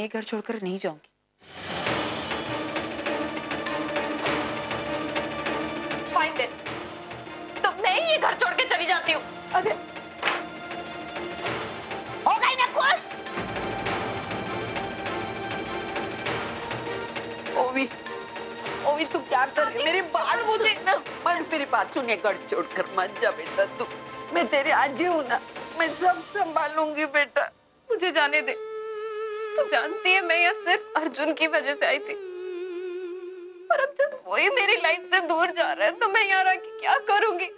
ये घर छोड़कर नहीं जाऊंगी। फाइन देन, तो मैं ये घर छोड़ के चली जाती हूँ। अरे हो गई ना खुश? ओवी, ओवी तू क्या कर रही है? मेरी बात सुन ना, मेरी बात सुन, घर छोड़कर मत जा बेटा तू। मैं तेरी आजी हूँ ना, मैं सब संभालूंगी बेटा। मुझे जाने दे। तू जानती है मैं यहाँ सिर्फ अर्जुन की वजह से आई थी, और अब जब वही मेरी लाइफ से दूर जा रहा है तो मैं यहाँ रह के क्या करूंगी?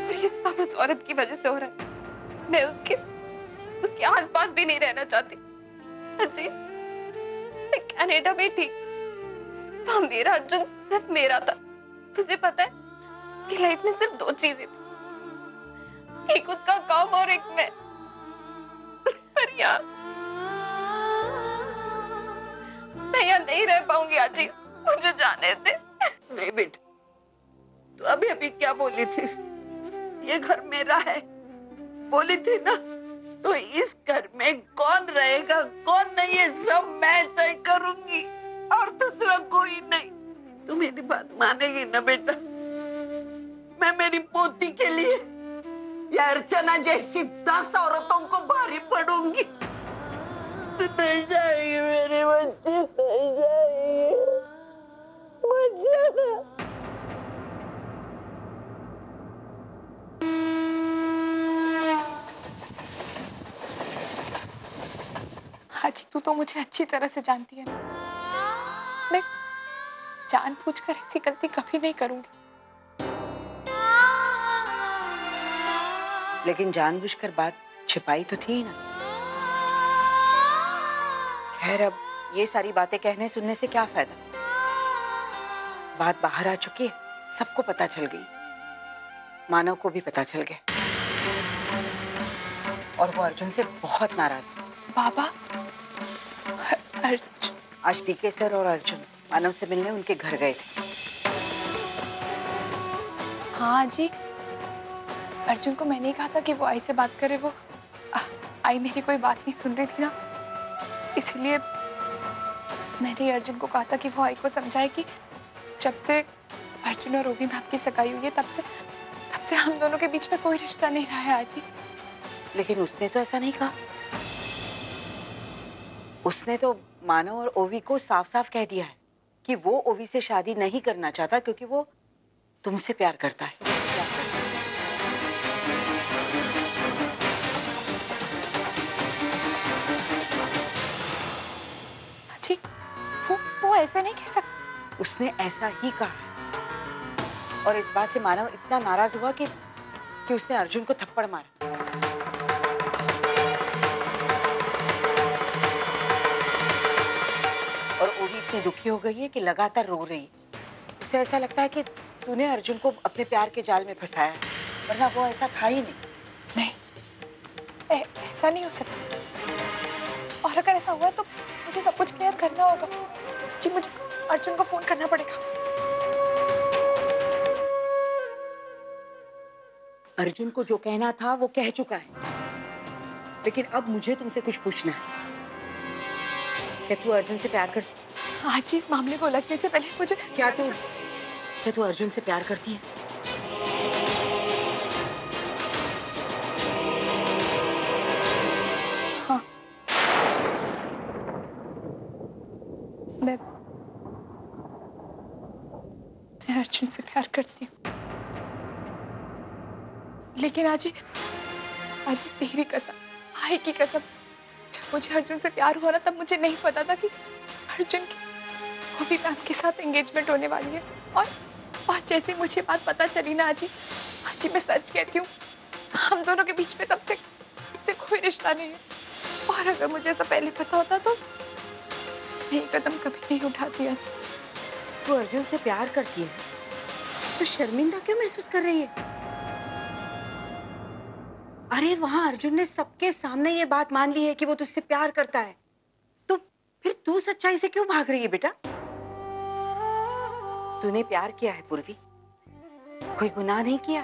और ये सब उस औरत की वजह से हो रहा है। मैं उसके आसपास भी नहीं रहना चाहती। अजी, मैं कनाडा में थी तो मेरा अर्जुन सिर्फ मेरा था। तुझे पता है, उसकी लाइफ में सिर्फ 2 चीजें थी, एक उसका काम और एक मैं। पर यार, मैं यहाँ नहीं रह पाऊंगी आजी, मुझे जाने दे। नहीं बेटा, तू अभी अभी क्या बोली थी? ये घर मेरा है बोली थी ना? तो इस घर में कौन रहेगा कौन नहीं, ये सब मैं तय करूंगी और दूसरा कोई नहीं। तू मेरी बात मानेगी ना बेटा? मैं मेरी पोती के लिए या अर्चना जैसी 10 औरतों को भारी पड़ूंगी। तू नहीं जाएगी मेरे बच्चे, नहीं जाएगी। मत जाना। हाजी, तू तो मुझे अच्छी तरह से जानती है ना, मैं जानबूझकर ऐसी गलती कभी नहीं करूंगी। लेकिन जानबूझकर बात छिपाई तो थी ना। खैर, अब ये सारी बातें कहने सुनने से क्या फायदा? बात बाहर आ चुकी है, सबको पता चल गई, मानव को भी पता चल गया, और वो अर्जुन से बहुत नाराज है। बाबा, अर्जुन? आज डीके सर और अर्जुन मानव से मिलने उनके घर गए थे। हाँ जी, अर्जुन को मैंने ही कहा था कि वो आई से बात करे। वो आई मेरी कोई बात नहीं सुन रही थी ना, इसलिए मैंने अर्जुन को कहा था कि वो आई को समझाए कि जब से अर्जुन और ओवी मैम की सगाई हुई है तब से हम दोनों के बीच में कोई रिश्ता नहीं रहा है आजी। लेकिन उसने तो ऐसा नहीं कहा। उसने तो मानव और ओवी को साफ साफ कह दिया है कि वो ओवी से शादी नहीं करना चाहता क्योंकि वो तुमसे प्यार करता है। जी, वो ऐसे नहीं कह सकता। उसने ऐसा ही कहा है, और इस बात से मानव इतना नाराज हुआ कि उसने अर्जुन को थप्पड़ मारा। और ओवी इतनी दुखी हो गई है कि लगातार रो रही है। उसे ऐसा लगता है कि तूने अर्जुन को अपने प्यार के जाल में फंसाया है, वरना वो ऐसा था ही नहीं। नहीं, ऐसा नहीं हो सकता। और अगर ऐसा हुआ तो मुझे सब कुछ क्लियर करना होगा जी। मुझे अर्जुन को फोन करना पड़ेगा। अर्जुन को जो कहना था वो कह चुका है, लेकिन अब मुझे तुमसे कुछ पूछना है। क्या तू अर्जुन से प्यार करती? आज इस मामले को उलझने से पहले मुझे क्या तू अर्जुन से प्यार करती है? हाँ, मैं अर्जुन से प्यार करती हूँ। लेकिन आज तेरी कसम, आई की कसम, जब मुझे अर्जुन से प्यार हुआ ना तब मुझे नहीं पता था कि अर्जुन की ओवी मैम के साथ एंगेजमेंट होने वाली है। और जैसे मुझे बात पता चली ना आजी मैं सच कहती हूँ, हम दोनों के बीच में तब से कोई रिश्ता नहीं है। और अगर मुझे ऐसा पहले पता होता तो मैं ये कदम कभी नहीं उठाती। आज तू अर्जुन से प्यार करती है तो शर्मिंदा क्यों महसूस कर रही है? अरे वहां अर्जुन ने सबके सामने ये बात मान ली है कि वो तुझसे प्यार करता है, तो फिर तू सच्चाई से क्यों भाग रही है बेटा? तूने प्यार किया है पूर्वी, कोई गुनाह नहीं किया।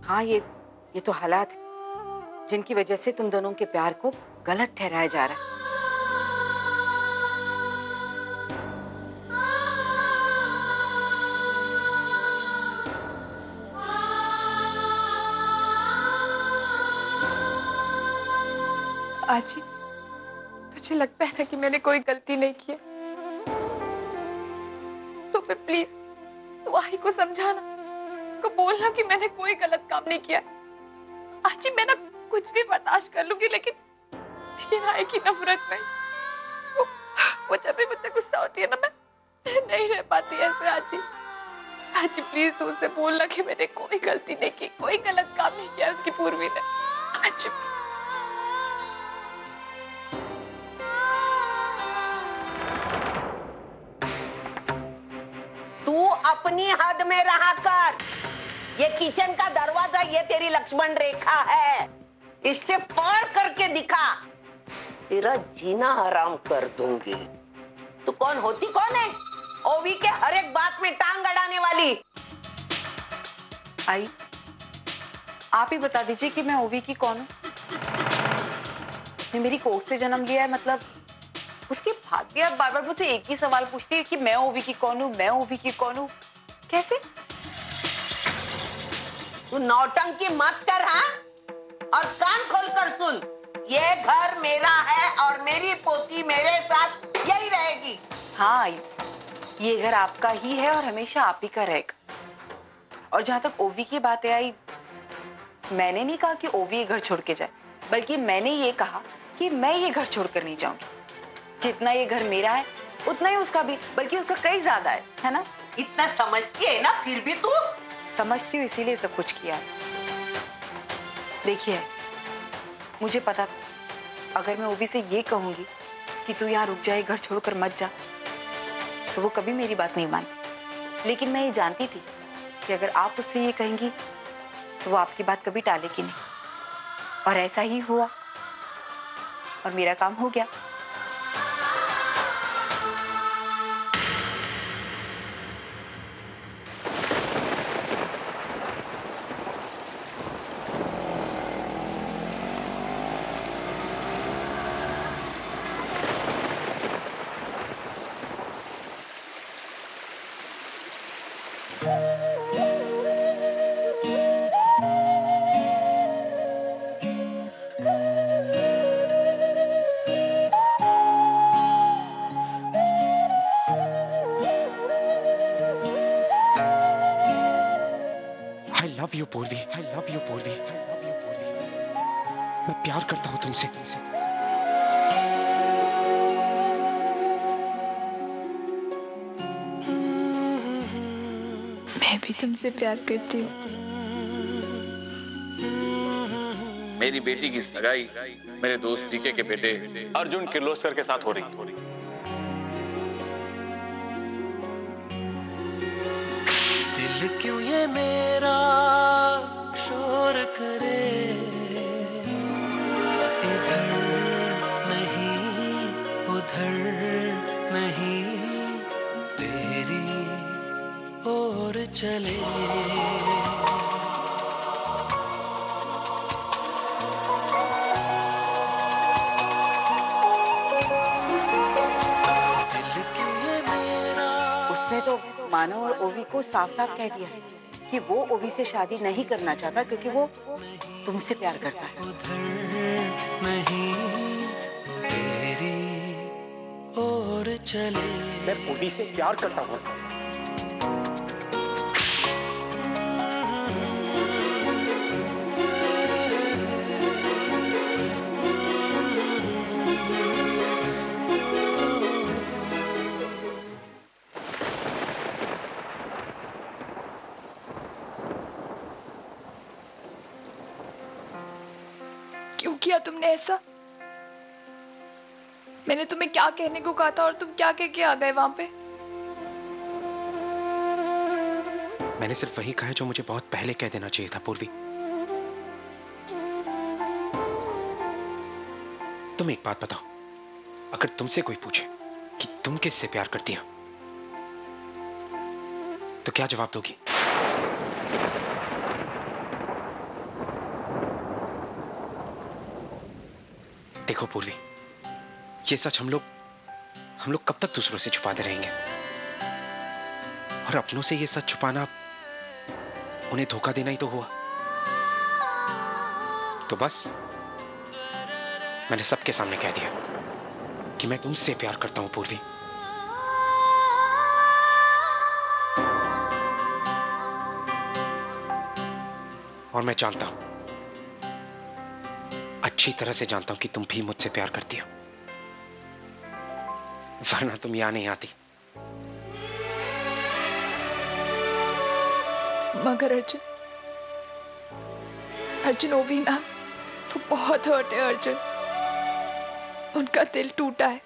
हाँ, ये तो हालात है जिनकी वजह से तुम दोनों के प्यार को गलत ठहराया जा रहा है। आजी, तुझे लगता है ना कि मैंने कोई गलती नहीं की है? तो फिर प्लीज तू आई को समझाना, उसको बोलना कि मैंने कोई गलत काम नहीं किया। आजी, मैं ना कुछ भी बर्दाश्त कर लूंगी, लेकिन आई की नफरत नहीं। वो जब भी मुझसे गुस्सा होती है ना, मैं नहीं रह पाती ऐसे। आजी आजी प्लीज तू उससे बोलना कि मैंने कोई गलती नहीं की, कोई गलत काम नहीं किया उसकी पूर्वी ने। आजी अपनी हद में रहा कर। ये किचन का दरवाजा, ये तेरी लक्ष्मण रेखा है, इससे पार करके दिखा, तेरा जीना हराम कर दूंगी। तू कौन होती कौन है ओवी के हर एक बात में टांग अड़ाने वाली? आई, आप ही बता दीजिए कि मैं ओवी की कौन हूँ? उसने मेरी कोख से जन्म लिया है, मतलब उसके बाद भी आप बार बार मुझसे एक ही सवाल पूछती है कि मैं ओवी की कौन हूँ, मैं ओवी की कौन हूँ। कैसे? तू नौटंकी मत कर, हाँ? और कान खोलकर सुन, ये घर मेरा है और मेरी पोती मेरे साथ यही रहेगी। हाँ आई, ये घर आपका ही है और हमेशा आप ही का रहेगा। और जहां तक ओवी की बातें आई, मैंने नहीं कहा कि ओवी ये घर छोड़ के जाए, बल्कि मैंने ये कहा कि मैं ये घर छोड़कर नहीं जाऊंगी। जितना ये घर मेरा है उतना ही उसका भी, बल्कि उसका कई ज्यादा है ना? इतना समझती है ना, फिर भी तू? समझती हूँ, इसीलिए सब कुछ किया है। देखिए, मुझे पता था अगर मैं ओवी से ये कहूंगी कि तू यहाँ रुक जाए, घर छोड़कर मत जा, तो वो कभी मेरी बात नहीं मानती। लेकिन मैं ये जानती थी कि अगर आप उससे ये कहेंगी तो वो आपकी बात कभी टालेगी नहीं। और ऐसा ही हुआ और मेरा काम हो गया। I love you, पूर्वी। I love you, पूर्वी। I love you, पूर्वी। मैं प्यार करता हूँ तुमसे। मैं भी तुमसे प्यार करती हूँ। मेरी बेटी की सगाई मेरे दोस्त जीके के बेटे अर्जुन किर्लोस्कर के साथ हो रही। दिल क्यों ये मेरा शोर करे, इधर नहीं उधर नहीं, तेरी ओर चले। उसने तो मानो और ओवी को साफ साफ कह दिया कि वो ओवी से शादी नहीं करना चाहता क्योंकि वो तुमसे प्यार करता है। नहीं तेरी ओर चले। मैं ओवी से प्यार करता हूँ। क्यों किया तुमने ऐसा? मैंने तुम्हें क्या कहने को कहा था और तुम क्या कह के आ गए वहां पे? मैंने सिर्फ वही कहा है जो मुझे बहुत पहले कह देना चाहिए था, पूर्वी। तुम एक बात बताओ, अगर तुमसे कोई पूछे कि तुम किससे प्यार करती हो, तो क्या जवाब दोगी? देखो पूर्वी, ये सच हम लोग कब तक दूसरों से छुपाते रहेंगे? और अपनों से ये सच छुपाना उन्हें धोखा देना ही तो हुआ। तो बस मैंने सबके सामने कह दिया कि मैं तुमसे प्यार करता हूं पूर्वी। और मैं जानता हूं, अच्छी तरह से जानता हूं कि तुम भी मुझसे प्यार करती हो, वरना तुम यहां नहीं आती। मगर अर्जुन ओवी मैम, वो बहुत हर्ट है अर्जुन, उनका दिल टूटा है।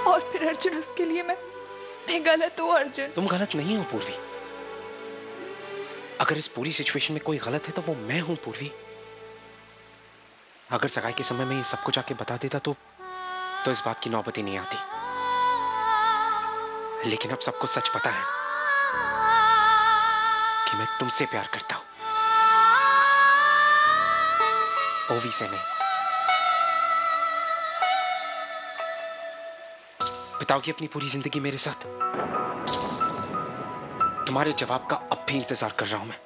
और फिर अर्जुन, उसके लिए मैं गलत हूँ अर्जुन। तुम गलत नहीं हो पूर्वी। अगर इस पूरी सिचुएशन में कोई गलत है तो वो मैं हूं पूर्वी। अगर सगाई के समय में ये सब कुछ आके बता देता तो इस बात की नौबत ही नहीं आती। लेकिन अब सबको सच पता है कि मैं तुमसे प्यार करता हूं, ओवी से नहीं। बिताओगी अपनी पूरी जिंदगी मेरे साथ? तुम्हारे जवाब का अब भी इंतजार कर रहा हूं मैं।